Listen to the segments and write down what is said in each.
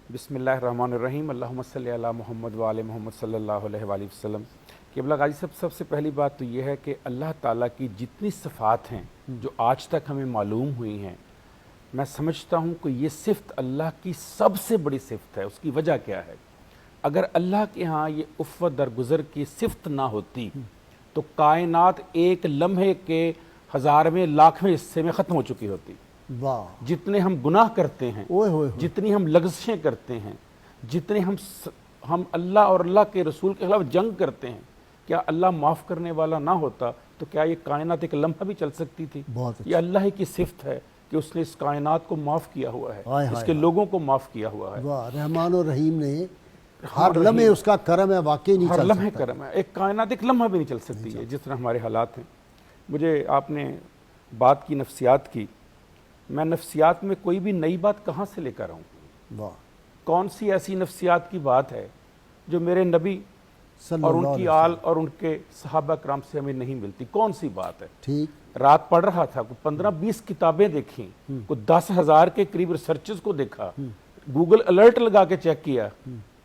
बिस्मिल्लाहिर्रहमानिर्रहीम अल्लाहुम्मा सल्ली अला मोहम्मद व आले मोहम्मद सल्लल्लाहु अलैहि वसल्लम। क़िबला गाजी साहब, सबसे पहली बात तो ये है कि अल्लाह ताला की जितनी सिफ़ात हैं जो आज तक हमें मालूम हुई हैं, मैं समझता हूँ कि ये सिफ़त अल्लाह की सबसे बड़ी सिफ़त है। उसकी वजह क्या है? अगर अल्लाह के यहाँ ये उफ़्वत दरगुज़र की सिफ़त ना होती तो कायनात एक लम्हे के हज़ारवें लाखवें हिस्से में ख़त्म हो चुकी होती। वाह, जितने हम गुनाह करते हैं, ओए होए, जितनी हम लग़ज़िशें करते हैं, जितने हम अल्लाह और अल्लाह के रसूल के खिलाफ जंग करते हैं, क्या अल्लाह माफ़ करने वाला ना होता तो क्या ये कायनात एक लम्हा भी चल सकती थी? बहुत ये अल्लाह ही की सिफ़त है कि उसने इस कायनात को माफ़ किया हुआ है, इसके लोगों को माफ़ किया हुआ है। वाह, रहमान और रहीम ने हर लम्हे उसका करम है, वाकई नहीं हर चल लम्हे सकता। करम है। एक कायनात एक लम्हा भी नहीं चल सकती है जिस तरह हमारे हालात हैं। मुझे आपने बात की नफ्सियात की, मैं नफ्सियात में कोई भी नई बात कहाँ से लेकर आऊँ? वाह, कौन सी ऐसी नफ्सियात की बात है जो मेरे नबी और सल्लल्लाहु उनकी अलैहि आल वसल्लम। और उनके सहाबा कराम से हमें नहीं मिलती? कौन सी बात है? ठीक, रात पढ़ रहा था, कोई 15-20 किताबें देखी, कोई 10,000 के करीब रिसर्चेस को देखा, गूगल अलर्ट लगा के चेक किया,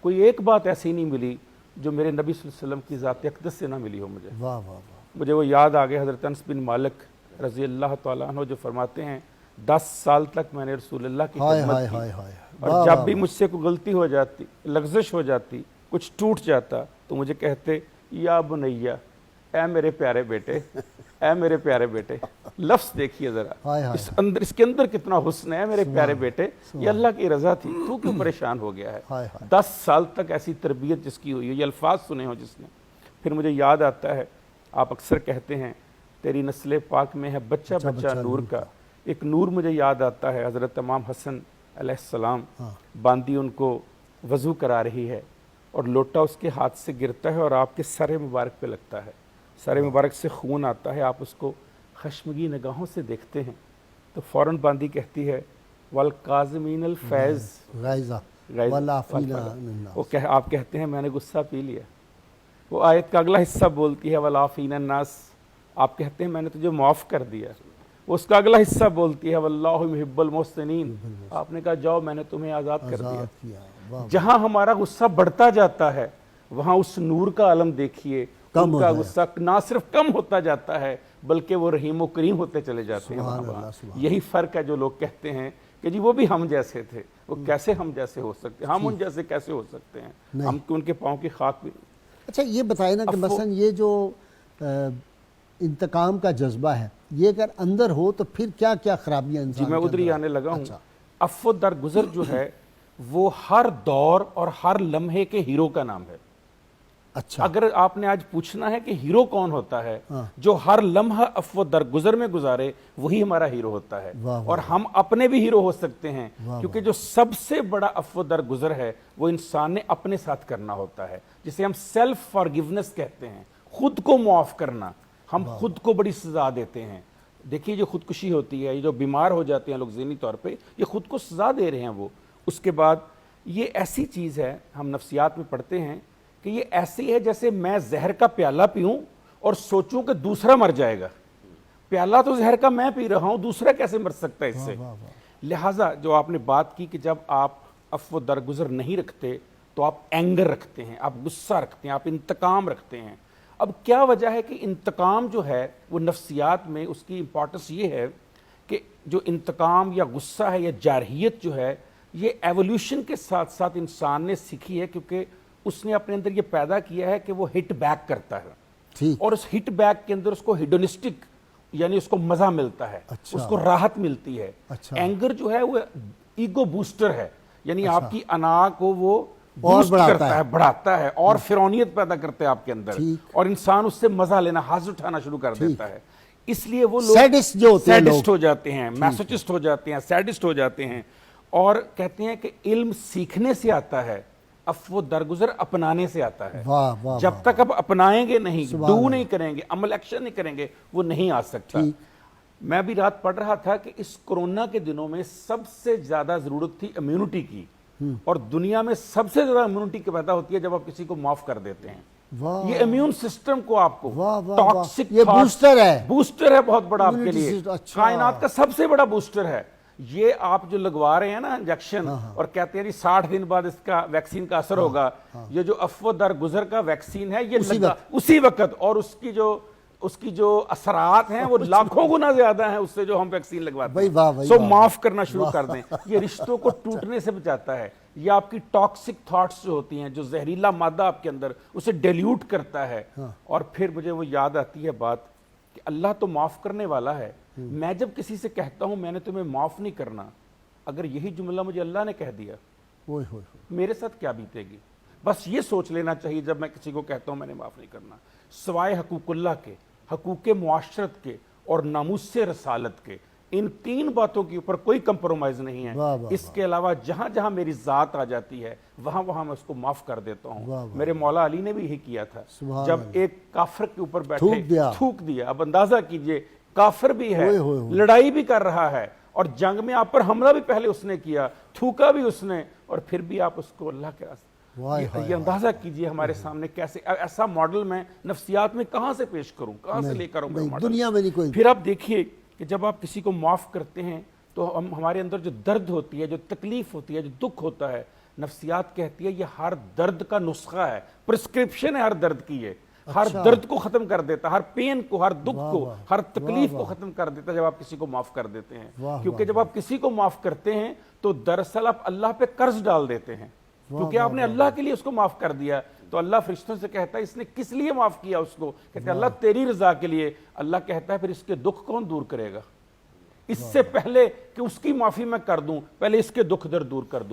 कोई एक बात ऐसी नहीं मिली जो मेरे नबी सल्लल्लाहु अलैहि वसल्लम की ज़ात अक़दस से ना मिली हो। मुझे वाह वाह वाह, मुझे वो याद आ गया, हज़रत अनस बिन मालिक रज़ी अल्लाह तआला अन्हु जो फरमाते हैं 10 साल तक मैंने रसूलुल्लाह की हाय खिदमत हाय की, हाय हाय, और जब भी मुझसे कोई गलती हो जाती, लग़ज़िश हो जाती, कुछ टूट जाता, तो मुझे कहते या बुनैया, ऐ मेरे प्यारे बेटे, ऐ मेरे प्यारे बेटे। लफ्ज़ देखिए ज़रा, हाय हाय, इसके अंदर कितना हुस्न है, मेरे प्यारे बेटे, ये अल्लाह की रज़ा थी, तू क्यों परेशान हो गया है? हाय हाय, 10 साल तक ऐसी तरबियत जिसकी हुई है, ये अल्फाज सुने हो जिसने। फिर मुझे याद आता है, आप अक्सर कहते हैं तेरी नस्ल पाक में है बच्चा बच्चा नूर का। एक नूर मुझे याद आता है, हज़रत इमाम हसन अलैहिस्सलाम, बांदी उनको वज़ू करा रही है और लोटा उसके हाथ से गिरता है और आपके सर मुबारक पे लगता है, सर मुबारक से खून आता है, आप उसको खश्मगी निगाहों से देखते हैं तो फ़ौरन बांदी कहती है वल काज़मीनल फैज़ गाइज़ा गाइज़ वल्लाफीना वो आप कहते हैं मैंने गुस्सा पी लिया। वो आयत का अगला हिस्सा बोलती है वल्लाफीना नास, आप कहते हैं मैंने तुझे माफ़ कर दिया। उसका अगला हिस्सा बोलती है वल्लाहु युहिब्बुल मुहसिनीन, आपने कहा जाओ मैंने तुम्हें आज़ाद कर दिया। जहाँ हमारा गुस्सा बढ़ता जाता है वहाँ उस नूर का आलम देखिए, उनका गुस्सा ना सिर्फ कम होता जाता है बल्कि वो रहीम व करीम होते चले जाते हैं वहाँ। यही फ़र्क है जो लोग कहते हैं कि जी वो भी हम जैसे थे, वो कैसे हम जैसे हो सकते हैं, हम उन जैसे कैसे हो सकते हैं, हम उनके पाँव की खाक भी। अच्छा ये बताए ना कि मसलन ये जो इंतकाम का जज्बा है, ये अगर अंदर हो तो फिर क्या क्या खराबियाँ इंसान जी मैं उधर ही आने लगा हूँ। अच्छा। अफ़्व दरगुज़र जो है वो हर दौर और हर लम्हे के हीरो का नाम है। अच्छा, अगर आपने आज पूछना है कि हीरो कौन होता है, हाँ। जो हर लम्हा अफ़्व दरगुज़र में गुजारे वही हमारा हीरो होता है। वाह, और हम अपने भी हीरो हो सकते हैं, वाह, क्योंकि जो सबसे बड़ा अफ़्व दरगुज़र है वो इंसान ने अपने साथ करना होता है, जिसे हम सेल्फ फॉरगिवनेस कहते हैं, खुद को मुआफ़ करना। हम खुद को बड़ी सज़ा देते हैं। देखिए जो खुदकुशी होती है, ये जो बीमार हो जाते हैं लोग ज़हनी तौर पे, ये खुद को सज़ा दे रहे हैं वो। उसके बाद ये ऐसी चीज़ है, हम नफ्सियात में पढ़ते हैं कि ये ऐसी है जैसे मैं जहर का प्याला पीऊं और सोचूं कि दूसरा मर जाएगा। प्याला तो जहर का मैं पी रहा हूं, दूसरा कैसे मर सकता है इससे? लिहाजा जो आपने बात की कि जब आप अफ़्व दरगुज़र नहीं रखते तो आप एंगर रखते हैं, आप गुस्सा रखते हैं, आप इंतकाम रखते हैं। अब क्या वजह है कि इंतकाम जो है वो नफ्सियात में उसकी इंपॉर्टेंस ये है कि जो इंतकाम या गुस्सा है या जारहियत जो है, ये एवोल्यूशन के साथ साथ इंसान ने सीखी है, क्योंकि उसने अपने अंदर ये पैदा किया है कि वो हिट बैक करता है। ठीक, और उस हिट बैक के अंदर उसको हिडोनिस्टिक यानी उसको मजा मिलता है, अच्छा। उसको राहत मिलती है। अच्छा। एंगर जो है वो ईगो बूस्टर है, यानी आपकी अना को वो और बूस्ट बढ़ाता करता है, बढ़ाता है और फिरौनियत पैदा करते हैं आपके अंदर, और इंसान उससे मजा लेना, हाथ उठाना शुरू कर देता है। इसलिए वो लोग सैडिस्ट जो होते हैं, सैडिस्ट हो जाते हैं, मैसोचिस्ट हो जाते हैं, सैडिस्ट हो जाते हैं, और कहते हैं कि इल्म सीखने से आता है, अफ़्व दरगुज़र अपनाने से आता है। वाह वाह, जब तक आप अपनाएंगे नहीं, डू नहीं करेंगे, अमल एक्शन नहीं करेंगे, वो नहीं आ सकता। मैं भी रात पढ़ रहा था कि इस कोरोना के दिनों में सबसे ज्यादा जरूरत थी इम्यूनिटी की, और दुनिया में सबसे ज्यादा इम्यूनिटी पैदा होती है जब आप किसी को माफ कर देते हैं। ये इम्यून सिस्टम को आपको टॉक्सिक ये बूस्टर है, बूस्टर है बहुत बड़ा आपके लिए, अच्छा। कायनात का सबसे बड़ा बूस्टर है। یہ آپ جو لگوا رہے ہیں نا انجیکشن اور کہتے ہیں جی 60 دن بعد اس کا ویکسین کا اثر ہوگا، یہ جو افو در گزر کا ویکسین ہے یہ لگا اسی وقت، اور اس کی جو اثرات ہیں وہ لاکھوں گنا زیادہ ہیں اس سے جو ہم ویکسین لگواتے ہیں۔ سو معاف کرنا شروع کر دیں، یہ رشتوں کو ٹوٹنے سے بچاتا ہے۔ یہ آپ کی ٹاکسک تھاٹس جو ہوتی ہیں، جو زہریلا مادہ آپ کے اندر، اسے ڈیلیوٹ کرتا ہے۔ اور پھر مجھے وہ یاد آتی ہے بات کہ اللہ تو معاف کرنے والا ہے، میں جب کسی سے کہتا ہوں میں نے تمہیں معاف نہیں کرنا، اگر یہی جملہ مجھے اللہ نے کہہ دیا میرے ساتھ کیا بیتے گی؟ بس یہ سوچ لینا چاہیے جب میں کسی کو کہتا ہوں میں نے معاف نہیں کرنا، سوائے حقوق اللہ کے، حقوق معاشرت کے اور ناموس رسالت کے، ان 3 باتوں کے اوپر کوئی کمپرومائز نہیں ہے۔ اس کے علاوہ جہاں جہاں میری ذات آ جاتی ہے وہاں وہاں میں اس کو معاف کر دیتا ہوں۔ میرے مولا علی نے بھی یہی کیا تھا، جب ایک کافر کے اوپر بیٹھے تھوک دیا۔ اب اندازہ کیجئے کافر بھی ہے، لڑائی بھی کر رہا ہے، اور جنگ میں آپ پر حملہ بھی پہلے اس نے کیا، تھوکا بھی اس نے، اور پھر بھی آپ اس کو اللہ کے راستے۔ یہ اندازہ کیجئے ہمارے سامنے کیسے ایسا ماڈل میں نفسیات میں کہاں سے پیش کروں، کہاں سے لے کر دنیا میں نہیں کوئی۔ پھر آپ دیکھیے کہ جب آپ کسی کو معاف کرتے ہیں تو ہمارے اندر جو درد ہوتی ہے، جو تکلیف ہوتی ہے، جو دکھ ہوتا ہے، نفسیات کہتی ہے یہ ہر درد کا نسخہ ہے، پرسکرپشن ہے ہر درد کی، یہ ہر درد کو ختم کر دیتا، ہر پین کو، ہر دکھ کو، ہر تکلیف کو ختم کر دیتا جب آپ کسی کو معاف کر دیتے ہیں۔ کیونکہ جب آپ کسی کو معاف کرتے ہیں تو دراصل آپ اللہ پہ قرض ڈال دیتے ہیں، کیونکہ آپ نے اللہ کے لیے اس کو معاف کر دیا۔ تو اللہ فرشتوں سے کہتا ہے اس نے کس لیے معاف کیا اس کو؟ کہتے ہیں اللہ تیری رضا کے لیے۔ اللہ کہتا ہے پھر اس کے دکھ کون دور کرے گا؟ اس سے پہلے کہ اس کی معافی میں کر دوں، پہلے اس کے دکھ درد دور کر دوں۔